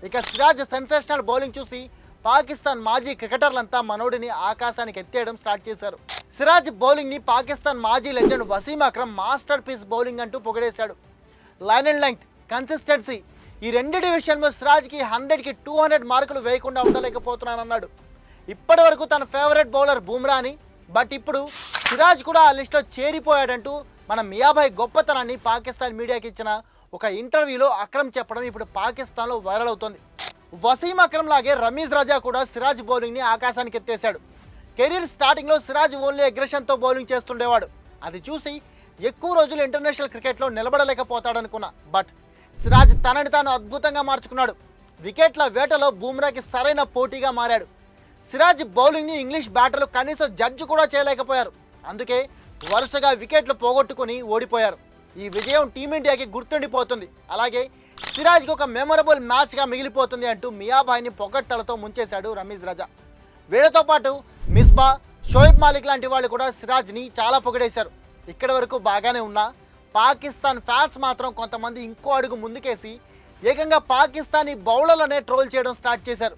ఇక Siraj sensational bowling చూసి పాకిస్తాన్ మాజీ క్రికెటర్లంతా మనోడిని ఆకాశానికి ఎత్తేయడం స్టార్ట్ చేశారు. సిరాజ్ బౌలింగ్ని పాకిస్తాన్ మాజీ legend Wasim Akram masterpiece bowling అంటూ పొగిడేశాడు. లైన్ అండ్ లెంగ్త్, కన్సిస్టెన్సీ ఈ రెండింటి విషయంలో సిరాజ్కి 100కి 200 మార్కులు వేయకుండా ఉండలేకపోతున్నానన్నాడు. ఇప్పటి వరకు తన ఫేవరెట్ బౌలర్ బుమ్రా అని, బట్ ఇప్పుడు సిరాజ్ కూడా ఆ లిస్టులో చేరిపోయాడంటూ మన మియాభాయ్ గొప్పతనాన్ని పాకిస్తాన్ మీడియాకి ఇచ్చిన ఒక ఇంటర్వ్యూలో అక్రమ్ చెప్పడం ఇప్పుడు పాకిస్తాన్లో వైరల్ అవుతోంది. వసీం అక్రమ్ లాగే రమీజ్ రజా కూడా సిరాజ్ బౌలింగ్ని ఆకాశానికి ఎత్తేశాడు. కెరీర్ స్టార్టింగ్లో సిరాజ్ ఓన్లీ అగ్రెషన్తో బౌలింగ్ చేస్తుండేవాడు. అది చూసి ఎక్కువ రోజులు ఇంటర్నేషనల్ క్రికెట్లో నిలబడలేకపోతాడనుకున్నా, బట్ సిరాజ్ తనని తాను అద్భుతంగా మార్చుకున్నాడు. వికెట్ల వేటలో బుమ్రాకి సరైన పోటీగా మారాడు. సిరాజ్ బౌలింగ్ని ఇంగ్లీష్ బ్యాటర్లు కనీసం జడ్జి కూడా చేయలేకపోయారు. అందుకే వరుసగా వికెట్లు పోగొట్టుకుని ఓడిపోయారు. ఈ విజయం టీమిండియాకి గుర్తుండిపోతుంది, అలాగే సిరాజ్కి ఒక మెమొరబుల్ మ్యాచ్గా మిగిలిపోతుంది అంటూ మియాభాయ్ని పొగట్టలతో ముంచేశాడు రమీజ్ రజా. వీళ్ళతో పాటు మిస్బా, షోయబ్ మాలిక్ లాంటి వాళ్ళు కూడా సిరాజ్ని చాలా పొగిడేశారు. ఇక్కడి వరకు బాగానే ఉన్నా పాకిస్తాన్ ఫ్యాన్స్ మాత్రం కొంతమంది ఇంకో అడుగు ముందుకేసి ఏకంగా పాకిస్తానీ బౌలర్లనే ట్రోల్ చేయడం స్టార్ట్ చేశారు.